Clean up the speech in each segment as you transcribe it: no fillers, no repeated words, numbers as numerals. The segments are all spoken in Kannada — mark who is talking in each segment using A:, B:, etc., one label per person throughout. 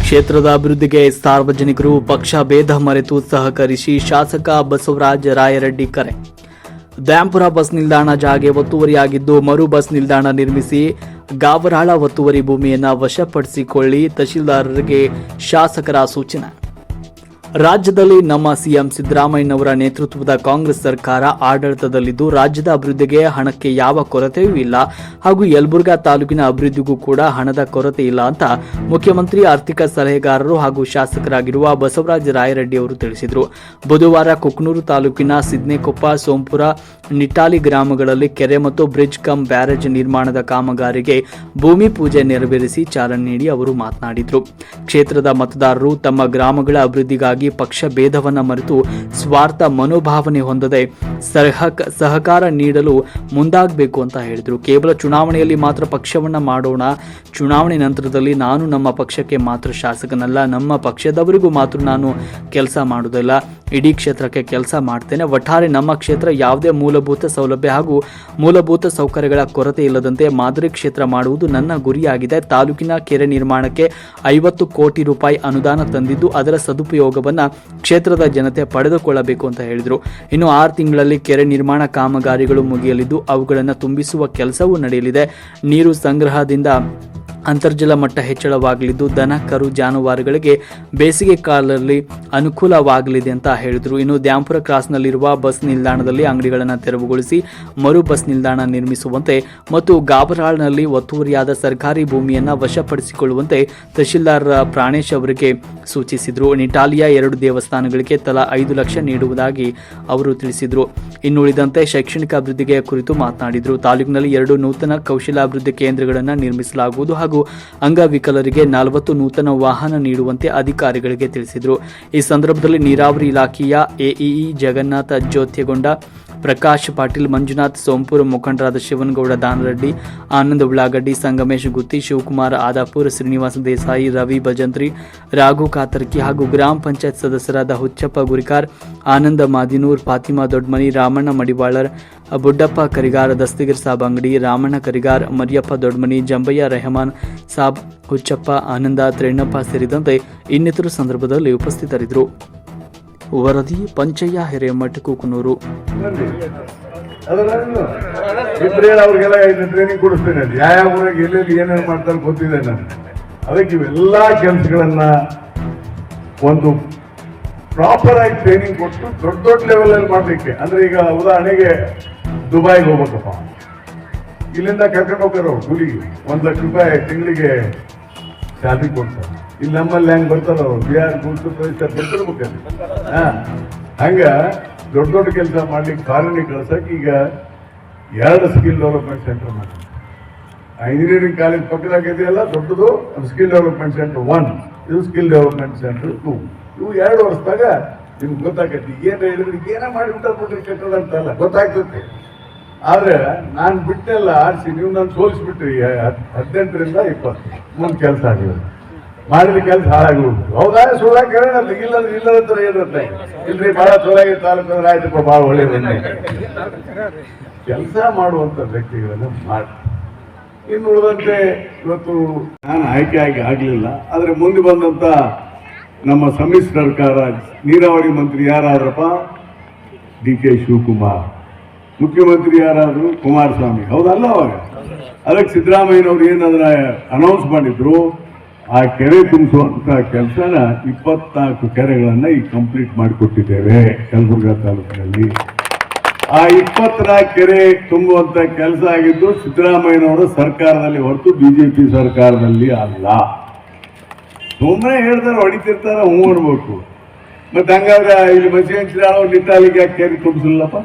A: ಕ್ಷೇತ್ರದ ಅಭಿವೃದ್ಧಿಗೆ ಸಾರ್ವಜನಿಕರು ಪಕ್ಷ ಭೇದ ಮರೆತು ಸಹಕರಿಸಿ ಶಾಸಕ ಬಸವರಾಜ ರಾಯರೆಡ್ಡಿ ಕರೆ. ದ್ಯಾಂಪುರ ಬಸ್ ನಿಲ್ದಾಣ ಜಾಗೆ ಒತ್ತುವರಿಯಾಗಿದ್ದು ಮರು ಬಸ್ ನಿಲ್ದಾಣ ನಿರ್ಮಿಸಿ ಗಾವರಾಳ ಒತ್ತುವರಿ ಭೂಮಿಯನ್ನು ವಶಪಡಿಸಿಕೊಳ್ಳಿ ತಹಶೀಲ್ದಾರರಿಗೆ ಶಾಸಕರ ಸೂಚನೆ. ರಾಜ್ಯದಲ್ಲಿ ನಮ್ಮ ಸಿಎಂ ಸಿದ್ದರಾಮಯ್ಯನವರ ನೇತೃತ್ವದ ಕಾಂಗ್ರೆಸ್ ಸರ್ಕಾರ ಆಡಳಿತದಲ್ಲಿದ್ದು ರಾಜ್ಯದ ಅಭಿವೃದ್ಧಿಗೆ ಹಣಕ್ಕೆ ಯಾವ ಕೊರತೆಯೂ ಇಲ್ಲ ಹಾಗೂ ಯಲಬುರ್ಗಾ ತಾಲೂಕಿನ ಅಭಿವೃದ್ಧಿಗೂ ಕೂಡ ಹಣದ ಕೊರತೆ ಇಲ್ಲ ಅಂತ ಮುಖ್ಯಮಂತ್ರಿ ಆರ್ಥಿಕ ಸಲಹೆಗಾರರು ಹಾಗೂ ಶಾಸಕರಾಗಿರುವ ಬಸವರಾಜ ರಾಯರೆಡ್ಡಿ ಅವರು ತಿಳಿಸಿದರು. ಬುಧವಾರ ಕುಕನೂರು ತಾಲೂಕಿನ ಸಿದ್ನೇಕೊಪ್ಪ, ಸೋಂಪುರ, ನಿಟಾಲಿ ಗ್ರಾಮಗಳಲ್ಲಿ ಕೆರೆ ಮತ್ತು ಬ್ರಿಡ್ಜ್ ಕಮ್ ಬ್ಯಾರೇಜ್ ನಿರ್ಮಾಣದ ಕಾಮಗಾರಿಗೆ ಭೂಮಿ ಪೂಜೆ ನೆರವೇರಿಸಿ ಚಾಲನೆ ನೀಡಿ ಅವರು ಮಾತನಾಡಿದರು. ಕ್ಷೇತ್ರದ ಮತದಾರರು ತಮ್ಮ ಗ್ರಾಮಗಳ ಅಭಿವೃದ್ಧಿಗಾಗಿ ಪಕ್ಷ ಭೇದವನ್ನು ಮರೆತು ಸ್ವಾರ್ಥ ಮನೋಭಾವನೆ ಹೊಂದದೆ ಸಹಕಾರ ನೀಡಲು ಮುಂದಾಗಬೇಕು ಅಂತ ಹೇಳಿದರು. ಕೇವಲ ಚುನಾವಣೆಯಲ್ಲಿ ಮಾತ್ರ ಪಕ್ಷವನ್ನ ಮಾಡೋಣ, ಚುನಾವಣೆ ನಂತರದಲ್ಲಿ ನಾನು ನಮ್ಮ ಪಕ್ಷಕ್ಕೆ ಮಾತ್ರ ಶಾಸಕನಲ್ಲ, ನಮ್ಮ ಪಕ್ಷದವರಿಗೂ ಮಾತ್ರ ನಾನು ಕೆಲಸ ಮಾಡುವುದಿಲ್ಲ, ಇಡೀ ಕ್ಷೇತ್ರಕ್ಕೆ ಕೆಲಸ ಮಾಡ್ತೇನೆ. ಒಟ್ಟಾರೆ ನಮ್ಮ ಕ್ಷೇತ್ರ ಯಾವುದೇ ಮೂಲಭೂತ ಸೌಲಭ್ಯ ಹಾಗೂ ಮೂಲಭೂತ ಸೌಕರ್ಯಗಳ ಕೊರತೆ ಇಲ್ಲದಂತೆ ಮಾದರಿ ಕ್ಷೇತ್ರ ಮಾಡುವುದು ನನ್ನ ಗುರಿಯಾಗಿದೆ. ತಾಲೂಕಿನ ಕೆರೆ ನಿರ್ಮಾಣಕ್ಕೆ 50 ಕೋಟಿ ರೂಪಾಯಿ ಅನುದಾನ ತಂದಿದ್ದು ಅದರ ಸದುಪಯೋಗವನ್ನು ಕ್ಷೇತ್ರದ ಜನತೆ ಪಡೆದುಕೊಳ್ಳಬೇಕು ಅಂತ ಹೇಳಿದರು. ಇನ್ನು 6 ತಿಂಗಳಲ್ಲಿ ಕೆರೆ ನಿರ್ಮಾಣ ಕಾಮಗಾರಿಗಳು ಮುಗಿಯಲಿದ್ದು ಅವುಗಳನ್ನು ತುಂಬಿಸುವ ಕೆಲಸವೂ ನಡೆಯಲಿದೆ. ನೀರು ಸಂಗ್ರಹದಿಂದ ಅಂತರ್ಜಲ ಮಟ್ಟ ಹೆಚ್ಚಳವಾಗಲಿದ್ದು ದನ ಕರು ಜಾನುವಾರುಗಳಿಗೆ ಬೇಸಿಗೆ ಕಾಲದಲ್ಲಿ ಅನುಕೂಲವಾಗಲಿದೆ ಅಂತ ಹೇಳಿದರು. ಇನ್ನು ದ್ಯಾಂಪುರ ಕ್ರಾಸ್ನಲ್ಲಿರುವ ಬಸ್ ನಿಲ್ದಾಣದಲ್ಲಿ ಅಂಗಡಿಗಳನ್ನು ತೆರವುಗೊಳಿಸಿ ಮರು ಬಸ್ ನಿಲ್ದಾಣ ನಿರ್ಮಿಸುವಂತೆ ಮತ್ತು ಗಾಬರಾಳ್ನಲ್ಲಿ ಒತ್ತುವರಿಯಾದ ಸರ್ಕಾರಿ ಭೂಮಿಯನ್ನು ವಶಪಡಿಸಿಕೊಳ್ಳುವಂತೆ ತಹಶೀಲ್ದಾರ್ ಪ್ರಾಣೇಶ್ ಅವರಿಗೆ ಸೂಚಿಸಿದರು. ನಿಟಾಲಿಯ 2 ದೇವಸ್ಥಾನಗಳಿಗೆ ತಲಾ 5 ಲಕ್ಷ ನೀಡುವುದಾಗಿ ಅವರು ತಿಳಿಸಿದರು. ಇನ್ನುಳಿದಂತೆ ಶೈಕ್ಷಣಿಕ ಅಭಿವೃದ್ಧಿಗೆ ಕುರಿತು ಮಾತನಾಡಿದರು. ತಾಲೂಕಿನಲ್ಲಿ 2 ನೂತನ ಕೌಶಲಾಭಿವೃದ್ಧಿ ಕೇಂದ್ರಗಳನ್ನು ನಿರ್ಮಿಸಲಾಗುವುದು ಹಾಗೂ ಅಂಗವಿಕಲರಿಗೆ 40 ನೂತನ ವಾಹನ ನೀಡುವಂತೆ ಅಧಿಕಾರಿಗಳಿಗೆ ತಿಳಿಸಿದರು. ಈ ಸಂದರ್ಭದಲ್ಲಿ ನೀರಾವರಿ ಇಲಾಖೆಯ ಎಇಇ ಜಗನ್ನಾಥ ಜ್ಯೋತ್ಯಗೊಂಡ, ಪ್ರಕಾಶ್ ಪಾಟೀಲ್, ಮಂಜುನಾಥ್ ಸೋಂಪುರ, ಮುಖಂಡರಾದ ಶಿವನಗೌಡ ದಾನರೆಡ್ಡಿ, ಆನಂದ್ ಉಳ್ಳಾಗಡ್ಡಿ, ಸಂಗಮೇಶ್ ಗುತ್ತಿ, ಶಿವಕುಮಾರ್ ಆದಾಪುರ್, ಶ್ರೀನಿವಾಸ ದೇಸಾಯಿ, ರವಿ ಭಜಂತ್ರಿ, ರಾಘು ಕಾತರ್ಕಿ ಹಾಗೂ ಗ್ರಾಮ ಪಂಚಾಯತ್ ಸದಸ್ಯರಾದ ಹುಚ್ಚಪ್ಪ ಗುರಿಕಾರ್, ಆನಂದ ಮಾದಿನೂರ್, ಫಾತಿಮಾ ದೊಡ್ಮನಿ, ರಾಮಣ್ಣ ಮಡಿವಾಳರ್, ಬುಡ್ಡಪ್ಪ ಕರಿಗಾರ್, ದಸ್ತಗಿರ್ ಸಾಬ್ ಅಂಗಡಿ, ರಾಮಣ್ಣ ಕರಿಗಾರ್, ಮರಿಯಪ್ಪ ದೊಡ್ಮನಿ, ಜಂಬಯ್ಯ ರೆಹಮಾನ್ ಸಾಬ್, ಹುಚ್ಚಪ್ಪ, ಆನಂದ, ತ್ರೇಣಪ್ಪ ಸೇರಿದಂತೆ ಇನ್ನಿತರು ಸಂದರ್ಭದಲ್ಲಿ ಉಪಸ್ಥಿತರಿದ್ದರು. ವರದಿ ಪಂಚಯ್ಯ ಹಿರೇಮಠ, ಕುಕನೂರು.
B: ಅವ್ರಿಗೆಲ್ಲ ಟ್ರೈನಿಂಗ್ ಕೊಡಿಸ್ತೇನೆ. ಯಾವ ಊರಾಗ ಎಲ್ಲೆಲ್ಲಿ ಏನೇನು ಮಾಡ್ತಾರೆ ಗೊತ್ತಿದೆ ನಾನು. ಅದಕ್ಕೆ ಇವೆಲ್ಲ ಕೆಲಸಗಳನ್ನ ಒಂದು ಪ್ರಾಪರ್ ಆಗಿ ಟ್ರೈನಿಂಗ್ ಕೊಟ್ಟು ದೊಡ್ಡ ದೊಡ್ಡ ಲೆವೆಲ್ ಅಲ್ಲಿ ಮಾಡ್ಲಿಕ್ಕೆ. ಅಂದ್ರೆ ಈಗ ಉದಾಹರಣೆಗೆ ದುಬೈಗೆ ಹೋಗ್ಬೇಕಪ್ಪ, ಇಲ್ಲಿಂದ ಕರ್ಕೊಂಡು ಹೋಗ್ತಾರ ಅವ್ರು ಕೂಲಿಗೆ 1 ಲಕ್ಷ ರೂಪಾಯಿ ತಿಂಗಳಿಗೆ ಸ್ಯಾಲ್ರಿ ಕೊಡ್ತಾರೆ. ಇಲ್ಲಿ ನಮ್ಮಲ್ಲಿ ಹೆಂಗ್ ಬರ್ತಾರ ಅವ್ರು ಬಿಹಾರ್, ಉತ್ತರ ಪ್ರದೇಶ ಬರ್ತಿರ್ಬೇಕಲ್ಲಿ. ಹಂಗ ದೊಡ್ಡ ದೊಡ್ಡ ಕೆಲಸ ಮಾಡ್ಲಿಕ್ಕೆ ಫಾರಿನಿಗೆ ಕಳ್ಸಕ್ಕೆ ಈಗ 2 ಸ್ಕಿಲ್ ಡೆವಲಪ್ಮೆಂಟ್ ಸೆಂಟರ್ ಮಾಡಿ. ಇಂಜಿನಿಯರಿಂಗ್ ಕಾಲೇಜ್ ಪಕ್ಕದಾಗ ಇದೆಯಲ್ಲ ದೊಡ್ಡದು, ಸ್ಕಿಲ್ ಡೆವಲಪ್ಮೆಂಟ್ ಸೆಂಟರ್ 1, ಇದು ಸ್ಕಿಲ್ ಡೆವಲಪ್ಮೆಂಟ್ ಸೆಂಟರ್ 2. ಇವು 2 ವರ್ಷದಾಗ ನಿಮ್ಗೆ ಗೊತ್ತಾಗತ್ತೆ. ಏನ್ ಹೇಳಿದ್ರೆ ಏನೇ ಮಾಡಿಬಿಟ್ಟಾರ್ಬಿಟ್ರಿ ಕಟ್ಟಡ ಅಂತಲ್ಲ ಗೊತ್ತಾಗ್ತದೆ. ಆದ್ರೆ ನಾನು ಬಿಟ್ಟೆಲ್ಲ ಆರಿಸಿ ನೀವು ನಾನು ಸೋಲಿಸ್ಬಿಟ್ರಿ 18ರಿಂದ 20 ಮುಂದೆ ಕೆಲಸ ಆಗಿರೋದು, ಮಾಡಿದ ಕೆಲಸ ಹಾಳಾಗಿಬಿಟ್ಟು. ಹೌದಾ ಸುಳ್ಳ ಕೇಳೋಣ, ಇಲ್ಲದಂತ ಹೇಳಿರತ್ತೆ. ಇಲ್ರಿ ಬಹಳ ಚೊಲಾಗಿ ತಾಲೂಕು ಅಂದ್ರೆ ಆಯ್ತಪ್ಪ, ಬಹಳ ಒಳ್ಳೇದನ್ನೇ ಕೆಲಸ ಮಾಡುವಂತ ವ್ಯಕ್ತಿಗಳನ್ನು ಮಾಡಿ. ಇನ್ನು ಉಳಿದಂತೆ ಇವತ್ತು ನಾನು ಆಯ್ಕೆ ಆಗಲಿಲ್ಲ. ಆದ್ರೆ ಮುಂದೆ ಬಂದಂತ ನಮ್ಮ ಸಮ್ಮಿಶ್ರ ಸರ್ಕಾರ ನೀರಾವರಿ ಮಂತ್ರಿ ಯಾರಾದ್ರಪ್ಪ? DK ಶಿವಕುಮಾರ್. ಮುಖ್ಯಮಂತ್ರಿ ಯಾರಾದ್ರು? ಕುಮಾರಸ್ವಾಮಿ. ಹೌದಲ್ಲ? ಅವಾಗ ಅದಕ್ಕೆ ಸಿದ್ದರಾಮಯ್ಯನವ್ರು ಏನಂದ್ರ ಅನೌನ್ಸ್ ಮಾಡಿದ್ರು, ಆ ಕೆರೆ ತುಂಬಿಸುವಂತ ಕೆಲಸನ 24 ಕೆರೆಗಳನ್ನ ಈಗ ಕಂಪ್ಲೀಟ್ ಮಾಡಿಕೊಟ್ಟಿದ್ದೇವೆ ಯಲಬುರ್ಗಾ ತಾಲೂಕಿನಲ್ಲಿ. ಆ 24 ಕೆರೆ ತುಂಬುವಂತ ಕೆಲಸ ಆಗಿದ್ದು ಸಿದ್ದರಾಮಯ್ಯನವರ ಸರ್ಕಾರದಲ್ಲಿ ಹೊರತು BJP ಸರ್ಕಾರದಲ್ಲಿ ಅಲ್ಲ. ಸುಮ್ಮನೆ ಹೇಳ್ತಾರೆ, ಹೊಡಿತಿರ್ತಾರ, ಹೂ ಅನ್ಬೇಕು. ಮತ್ತೆ ಹಂಗಾದ್ರೆ ಇಲ್ಲಿ ಮಸೀನ್ ನಿಟ್ಟಾಲಿಗೆ ಯಾಕೆ ಕೆರೆ ತುಂಬಿಸಲ್ಲಪ್ಪ?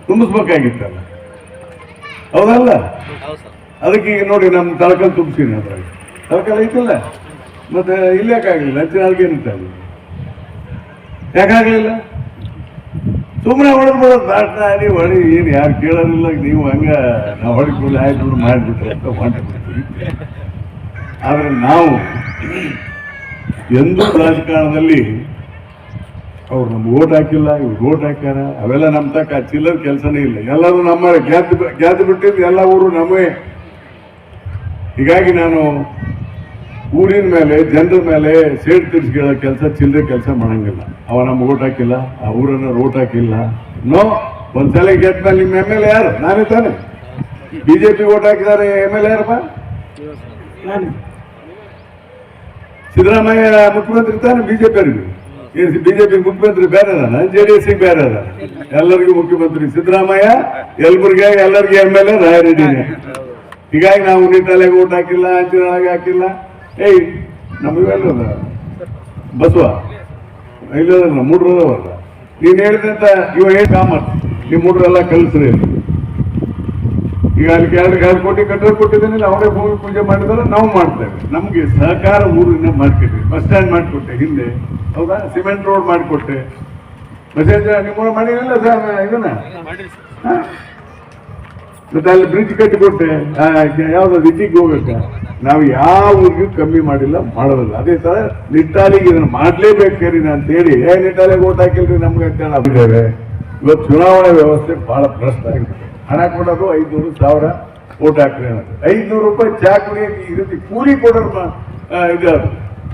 B: ತುಂಬಿಸ್ಬೇಕಾಗಿತ್ತಲ್ಲ, ಹೌದಲ್ಲ? ಅದಕ್ಕೆ ಈಗ ನೋಡಿ ನಮ್ಮ ತಳಕಲ್ ತುಂಬಿಸಿನಿ, ಅದ್ರಾಗ ತಳಕಲ್ ಐತಲ್ಲ, ಮತ್ತೆ ಇಲ್ಲೇಕಾಗಲಿಲ್ಲ, ಹಚ್ಚಿನಾಲ್ಗೆ ನಿಟ್ಟಾಲಿ ಯಾಕಾಗಲಿಲ್ಲ? ಸುಮ್ಮನೆ ಹೊಡೆದ್ಬಿಡೋದು ದಾಟ್ನಾಡಿ ಹೊಡಿ, ಏನು ಯಾರು ಕೇಳೋದಿಲ್ಲ. ನೀವು ಹಂಗ ನಾವು ಹೊಡಿಕೊಳ್ಳಿ ಆಯ್ತು ಮಾಡಿಬಿಟ್ರೆ ಅಂತ ಮಾಡಿಬಿಡ್ತೀವಿ. ಆದ್ರೆ ನಾವು ಎಂದೂ ರಾಜಕಾರಣದಲ್ಲಿ ಅವ್ರು ನಮ್ಗೆ ಓಟ್ ಹಾಕಿಲ್ಲ, ಇವ್ರು ಓಟ್ ಹಾಕ್ಯಾರ, ಅವೆಲ್ಲ ನಮ್ಮ ತಕ್ಕ ಚಿಲ್ಲರ್ ಕೆಲಸನೇ ಇಲ್ಲ. ಎಲ್ಲರೂ ನಮ್ಮ ಗೆದ್ದು ಬಿಟ್ಟಿದ್ದು ಎಲ್ಲ ಊರು ನಮ್ಮೇ. ಹೀಗಾಗಿ ನಾನು ಊರಿನ ಮೇಲೆ ಜನರ ಮೇಲೆ ಸೇಡ್ ತಿರ್ಸ್ಕೊಳ್ಳೋ ಕೆಲಸ ಚಿಲ್ಲರೆ ಕೆಲಸ ಮಾಡಂಗಿಲ್ಲ. ಅವ ನಮ್ಗೆ ಓಟ್ ಹಾಕಿಲ್ಲ, ಆ ಊರನ್ನ ಓಟ್ ಹಾಕಿಲ್ಲ. ನೋ, ಒಂದ್ಸಲ ಗೆದ್ದ ಮೇಲೆ ನಿಮ್ಮ ಎಮ್ ಎಲ್ ಎ ಯಾರು? ನಾನೇ ತಾನೆ. ಬಿಜೆಪಿ ಓಟ್ ಹಾಕಿದ್ದಾರೆ, ಎಮ್ ಎಲ್ ಎ ಯಾರಪ್ಪ? ಸಿದ್ದರಾಮಯ್ಯ ಮುಖ್ಯಮಂತ್ರಿ ತಾನೆ ಬಿಜೆಪಿ ಅವರಿಗೆ. ಬಿಜೆಪಿ ಮುಖ್ಯಮಂತ್ರಿ ಬೇರೆ ಅದಾನ, JDS ಬೇರೆ ಅದಾನ. ಎಲ್ಲರಿಗೂ ಮುಖ್ಯಮಂತ್ರಿ ಸಿದ್ದರಾಮಯ್ಯ, ಯಲಬುರ್ಗಿ ಎಲ್ಲರಿಗೂ ಎಮ್ ಎಲ್ ಎ ರಾಯರೆಡ್ಡಿನೇ. ಹೀಗಾಗಿ ನಾವು ನಿಟ್ಟಲೆಗೆ ಓಟ್ ಹಾಕಿಲ್ಲ, ಅಂಚಿನೊಳಗೆ ಹಾಕಿಲ್ಲ. ಏಯ್ ನಮಗೆಲ್ಲ ಬಸವ ಇಲ್ಲದಲ್ಲ ಮೂಡ್ರದವಲ್ಲ. ನೀನು ಹೇಳಿದಂತ ಇವ ಹೇಳಿ ಕಾಮತ್ ನೀವು ಮೂಡ್ರೆಲ್ಲ ಕಲಿಸ್ರಿ. ಈಗ ಅಲ್ಲಿ 2 ಕೋಟಿ ಕಟ್ಟಡ ಕೊಟ್ಟಿದ್ದೇನೆ, ಅವರೇ ಭೂಮಿ ಪೂಜೆ ಮಾಡಿದ್ರೆ ನಾವು ಮಾಡ್ತೇವೆ. ನಮ್ಗೆ ಸಹಕಾರ ಊರಿನ ಮಾಡ್ಕೊಟ್ರಿ, ಬಸ್ ಸ್ಟ್ಯಾಂಡ್ ಮಾಡಿಕೊಟ್ಟೆ ಹಿಂದೆ, ಹೌದಾ? Cement road ಮಾಡಿಕೊಟ್ಟೆ. ಮೆಸೇಜ್ ನಿಮ್ಮ ಮಾಡಿರಲಿಲ್ಲ ಸರ್ ಇದನ್ನ. ಮತ್ತೆ ಅಲ್ಲಿ ಬ್ರಿಡ್ಜ್ ಕಟ್ಟಿಕೊಟ್ಟೆ, ಯಾವ್ದು ದಿಟ್ಟಿಗೆ ಹೋಗಕ್ಕೆ. ನಾವು ಯಾವ ಊರಿಗೂ ಕಮ್ಮಿ ಮಾಡಿಲ್ಲ, ಮಾಡೋದಿಲ್ಲ. ಅದೇ ತರ ನಿಟ್ಟಾಲಿಗೆ ಇದನ್ನ ಮಾಡ್ಲೇಬೇಕ್ರಿ ಅಂತೇಳಿ ನಿಟ್ಟಾಲಿಗೆ ಓಟ್ ಹಾಕಿಲ್ರಿ ನಮ್ಗೆ ಅಂತ ಆಗಿದ್ದೇವೆ. ಇವತ್ತು ಚುನಾವಣೆ ವ್ಯವಸ್ಥೆ ಬಹಳ ಭ್ರಷ್ಟ ಆಗಿದೆ. ಹಣ ಕೊಡೋದು 500,000 ಓಟ್ ಹಾಕ್ರಿ ಅನ್ನೋದು. 500 ರೂಪಾಯಿ ಚಾ ಕುಡಿಯೋಕೆ ಈ ರೀತಿ ಕೂಲಿ ಕೊಡೋರು ಇದು.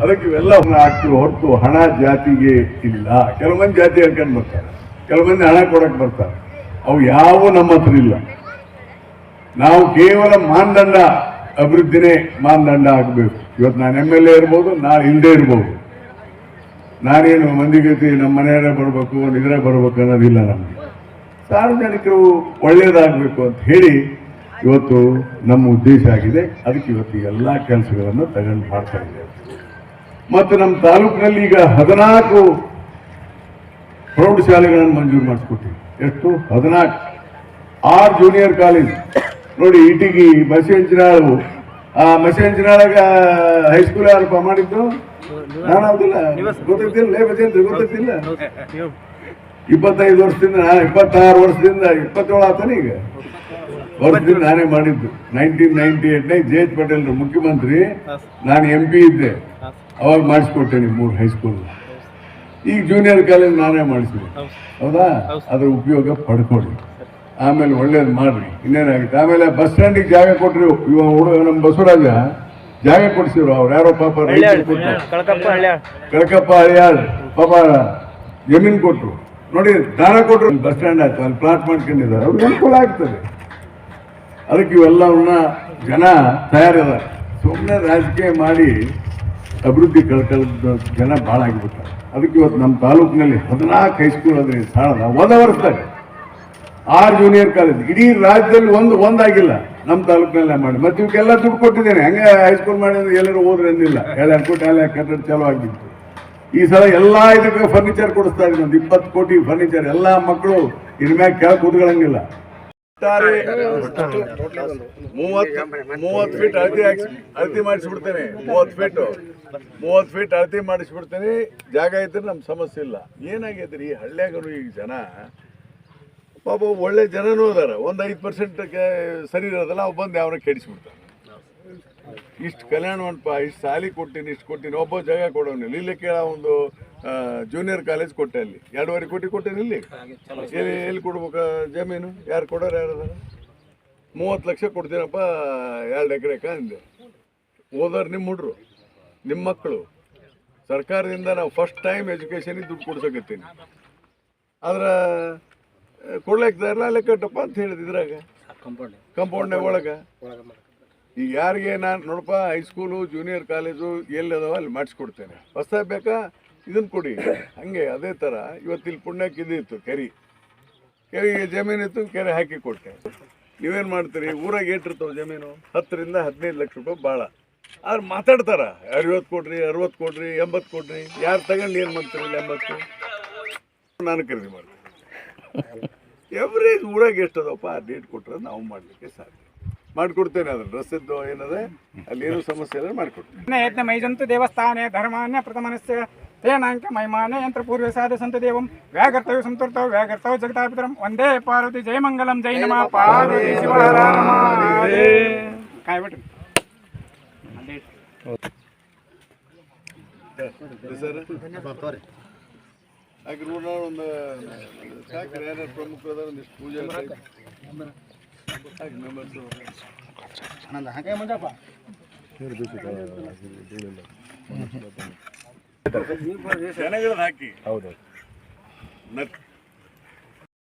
B: ಅದಕ್ಕೆ ಇವೆಲ್ಲ ಹಾಕ್ತಿವಿ ಹೊರತು ಹಣ ಜಾತಿಗೆ ಇಲ್ಲ. ಕೆಲವು ಮಂದಿ ಜಾತಿ ಹೇಳ್ಕೊಂಡು ಬರ್ತಾರೆ, ಕೆಲವು ಮಂದಿ ಹಣ ಕೊಡಕ್ ಬರ್ತಾರೆ. ಅವು ಯಾವ ನಮ್ಮ ಹತ್ರ ಇಲ್ಲ. ನಾವು ಕೇವಲ ಮಾನದಂಡ ಅಭಿವೃದ್ಧಿನೇ ಮಾನದಂಡ ಆಗಬೇಕು. ಇವತ್ತು ನಾನು MLA ಇರ್ಬೋದು, ನಾಳೆ ಹಿಂದೆ ಇರ್ಬೋದು. ನಾನೇನು ಮಂದಿಗತಿ ನಮ್ಮ ಮನೆಯವರೇ ಬರಬೇಕು, ನಿದ್ರೆ ಬರಬೇಕು ಅನ್ನೋದಿಲ್ಲ. ನಮಗೆ ಸಾರ್ವಜನಿಕರು ಒಳ್ಳೆಯದಾಗಬೇಕು ಅಂತ ಹೇಳಿ ಇವತ್ತು ನಮ್ಮ ಉದ್ದೇಶ ಆಗಿದೆ. ಅದಕ್ಕೆ ಇವತ್ತು ಎಲ್ಲ ಕೆಲಸಗಳನ್ನು ತಗೊಂಡು ಮಾಡ್ತಾ ಇದ್ದೇವೆ. ಮತ್ತು ನಮ್ಮ ತಾಲೂಕಿನಲ್ಲಿ ಈಗ 14 ಪ್ರೌಢಶಾಲೆಗಳನ್ನು ಮಂಜೂರು ಮಾಡಿಸ್ಕೊಟ್ಟಿವಿ. ಎಷ್ಟು? 14. 6 ಜೂನಿಯರ್ ಕಾಲೇಜ್ ನೋಡಿ. ಇಟಿಗಿ, ಬಸವಂಚನಾಳು. ಆ ಬಸವಂಚನಾಳಾಗ ಹೈಸ್ಕೂಲ್ ಯಾರಪ್ಪ ಮಾಡಿದ್ದು? ನಾನದಿಲ್ಲ, ಗೊತ್ತಿಲ್ಲ. ಬಸವಂತ ಗೊತ್ತಿಲ್ಲ. 25 ವರ್ಷದಿಂದ, 26 ವರ್ಷದಿಂದ 27 ಆತಾನೆ ಈಗ ವರ್ಷದಿಂದ ನಾನೇ ಮಾಡಿದ್ದು. 1998 JH ಪಟೇಲ್ ಮುಖ್ಯಮಂತ್ರಿ, ನಾನು MP ಇದ್ದೆ. ಅವಾಗ ಮಾಡಿಸ್ಕೊಟ್ಟೇನೆ 3 ಹೈಸ್ಕೂಲ್. ಈಗ ಜೂನಿಯರ್ ಕಾಲೇಜ್ ನಾನೇ ಮಾಡಿಸಿದೆ, ಹೌದಾ? ಅದ್ರ ಉಪಯೋಗ ಪಡ್ಕೊಳ್ಳಿ. ಆಮೇಲೆ ಒಳ್ಳೇದು ಮಾಡ್ರಿ, ಇನ್ನೇನಾಗುತ್ತೆ. ಆಮೇಲೆ ಬಸ್ ಸ್ಟ್ಯಾಂಡಿಗೆ ಜಾಗ ಕೊಟ್ರಿ. ಇವ ಹುಡುಗ ನಮ್ಮ ಬಸವರಾಜ ಜಾಗ ಕೊಡ್ಸಿರು. ಅವ್ರು ಯಾರೋ ಪಾಪ ಕಳಕಪ್ಪ ಹಳಿಯಾಳ್ ಪಾಪ ಜಮೀನು ಕೊಟ್ರು ನೋಡಿ, ದಾನ ಕೊಟ್ರು. ಬಸ್ ಸ್ಟ್ಯಾಂಡ್ ಆಯ್ತು, ಅಲ್ಲಿ ಪ್ಲಾಟ್ ಮಾಡ್ಕೊಂಡಿದ್ದಾರೆ. ಅವ್ರಿಗೆ ಅನುಕೂಲ ಆಗ್ತದೆ. ಅದಕ್ಕೆ ಇವೆಲ್ಲವನ್ನ ಜನ ತಯಾರಿದ್ದಾರೆ. ಸುಮ್ಮನೆ ರಾಜಕೀಯ ಮಾಡಿ ಅಭಿವೃದ್ಧಿ ಕಳ್ಕೊಳ್ಳೋದು ಜನ ಭಾಳ ಆಗಿಬಿಡ್ತಾರೆ. ಅದಕ್ಕೆ ಇವತ್ತು ನಮ್ಮ ತಾಲೂಕಿನಲ್ಲಿ 14 ಹೈಸ್ಕೂಲ್ ಅದ್ರಿ ಸಾಲದ. ಹೋದ ವರ್ಷದಾಗ 6 ಜೂನಿಯರ್ ಕಾಲೇಜ್ ಇಡೀ ರಾಜ್ಯದಲ್ಲಿ ಒಂದಾಗಿಲ್ಲ. ನಮ್ಮ ತಾಲೂಕಿನಲ್ಲೇ ಮಾಡಿ. ಮತ್ತೆ ಇವಕ್ಕೆಲ್ಲ ದುಡ್ಡು ಕೊಟ್ಟಿದ್ದೇನೆ. ಹಂಗೆ ಹೈಸ್ಕೂಲ್ ಮಾಡಿದ್ರೆ ಎಲ್ಲರೂ ಹೋದ್ರೆ ಅಂದಿಲ್ಲ. 2 ಕೋಟಿ ಅಲ್ಲೇ ಕಟ್ಟಡ ಚಾಲು ಆಗಿತ್ತು. ಈ ಸಲ ಎಲ್ಲ ಇದಕ್ಕೆ ಫರ್ನಿಚರ್ ಕೊಡಿಸ್ತಾ ಇದ್ದೀನಿ. ಒಂದು 20 ಕೋಟಿ ಫರ್ನಿಚರ್. ಎಲ್ಲ ಮಕ್ಕಳು ಇನ್ಮ್ಯಾಗ ಕೆಳಗೆ ಕೂತ್ಕೊಳ್ಳಂಗಿಲ್ಲ. 30 ಫೀಟ್ ಅಳತಿ ಮಾಡಿಸ್ಬಿಡ್ತೇನೆ. 30 ಫೀಟ್ ಅಳತಿ ಮಾಡಿಸ್ಬಿಡ್ತೇನೆ. ಜಾಗ ಇದ್ರೆ ನಮ್ ಸಮಸ್ಯೆ ಇಲ್ಲ. ಏನಾಗೈತ್ರಿ ಈ ಹಳ್ಳಿಯಾಗರು ಈಗ ಜನ ಪಾಪ ಒಳ್ಳೆ ಜನನೂ ಅದಾರ. ಒಂದು 5% ಸರಿ ಇರೋದಲ್ಲ, ಅವು ಬಂದು ಯಾವನ ಕೆಡಿಸ್ಬಿಡ್ತಾರೆ. ಇಷ್ಟು ಕಲ್ಯಾಣ ಮಂಟಪ, ಇಷ್ಟು ಸಾಲಿ ಕೊಟ್ಟಿನಿ, ಇಷ್ಟು ಕೊಟ್ಟಿನಿ, ಒಬ್ಬ ಜಾಗ ಕೊಡೋನಿಲ್ಲ. ಇಲ್ಲಿ ಕೇಳ ಒಂದು ಜೂನಿಯರ್ ಕಾಲೇಜ್ ಕೊಟ್ಟೆ, ಅಲ್ಲಿ 2.5 ಕೋಟಿ ಕೊಟ್ಟೇನಿ. ಇಲ್ಲಿ ಎಲ್ಲಿ ಕೊಡ್ಬೇಕ ಜಮೀನು? ಯಾರು ಕೊಡೋರು ಯಾರದಾರ? 30 ಲಕ್ಷ ಕೊಡ್ತೀನಪ್ಪ 2 ಎಕರೆಕ ಅಂದೆ. ಓದೋರು ನಿಮ್ಮ ಹುಡ್ರು, ನಿಮ್ಮ ಮಕ್ಕಳು. ಸರ್ಕಾರದಿಂದ ನಾವು ಫಸ್ಟ್ ಟೈಮ್ ಎಜುಕೇಷನಿಗೆ ದುಡ್ಡು ಕೊಡ್ಸಕತ್ತೀನಿ. ಆದ್ರೆ ಕೊಡ್ಲಿಕ್ಕೆ ಇಲ್ಲ, ಅಲ್ಲೇ ಕಟ್ಟಪ್ಪ ಅಂತ ಹೇಳಿದ್ರಾಗ ಕಂಪೌಂಡ್ನಾಗ ಒಳಗೆ. ಈಗ ಯಾರಿಗೆ ನಾನು ನೋಡಪ್ಪ ಹೈಸ್ಕೂಲು ಜೂನಿಯರ್ ಕಾಲೇಜು ಎಲ್ಲದವ ಅಲ್ಲಿ ಮಾಡಿಸ್ಕೊಡ್ತೇನೆ. ಹೊಸ ಬೇಕಾ ಇದನ್ನು ಕೊಡಿ. ಹಂಗೆ ಅದೇ ಥರ ಇವತ್ತು ಇಲ್ಲಿ ಪುಣ್ಯಕ್ಕೆ ಇದಿತ್ತು, ಕೆರೆಗೆ ಜಮೀನಿತ್ತು, ಕೆರೆ ಹಾಕಿ ಕೊಟ್ಟೆ. ನೀವೇನು ಮಾಡ್ತೀರಿ? ಊರಾಗ ಏಟಿರ್ತಾವೆ ಜಮೀನು 10 ರಿಂದ 15 ಲಕ್ಷ ರೂಪಾಯಿ ಭಾಳ. ಆದ್ರೆ ಮಾತಾಡ್ತಾರ 50 ಕೊಡ್ರಿ, 60 ಕೊಡ್ರಿ, 80 ಕೊಡ್ರಿ. ಯಾರು ತಗೊಂಡು ಏನು ಮಾಡ್ತೀರಿ? 80 ನಾನು ಖರೀದಿ ಮಾಡ್ತೀನಿ. ಎವ್ರೇಜ್ ಊರಾಗ ಎಷ್ಟದಪ್ಪ ಆ ಡೇಟ್ ಕೊಟ್ಟರೆ ನಾವು ಮಾಡಲಿಕ್ಕೆ ಸಾಧ್ಯ. ಮಾಡ್ಕೊಡ್ತೇನೆ. ಅದ್ರ ರಸದ್ದು ಏನದೆ ಅಲ್ಲಿ ಏನು ಸಮಸ್ಯೆ ಇಲ್ಲ, ಮಾಡ್ಕೊಡ್ತೇನೆ.
C: ಮೈಜಂತು ದೇವಸ್ಥಾನೇ ಧರ್ಮಾನ್ಯ ಪ್ರಥಮನಸ್ಯ ತೇನಾಂಕ ಮೈಮಾನೆ ಯಂತ್ರ ಪೂರ್ವ ಸಾಧ ಸಂತ ದೇವಂ ವ್ಯಾಗರ್ತವ್ಯ ಸಂತರ್ತವ ವ್ಯಾಗರ್ತವ ಜಗತಾಪಿತರಂ ವಂದೇ ಪಾರ್ವತಿ ಜಯ ಮಂಗಲಂ ಜೈ ನಮಃ ಪಾರ್ವತಿ ಶಿವಹರ ಕಾಯ್ಬಿಟ್ರಿ
B: ಸರ್. ಹಾಗೆ ಒಂದು ಸಾಕ್ರಿ, ಯಾರ್ಯಾರು ಪ್ರಮುಖ ಒಂದಿಷ್ಟು ಪೂಜೆ ಹಾಗೆ ಮೆಂಬರ್ಸು ಜನಗಳದ್ದು ಹಾಕಿ
D: ಹೌದು.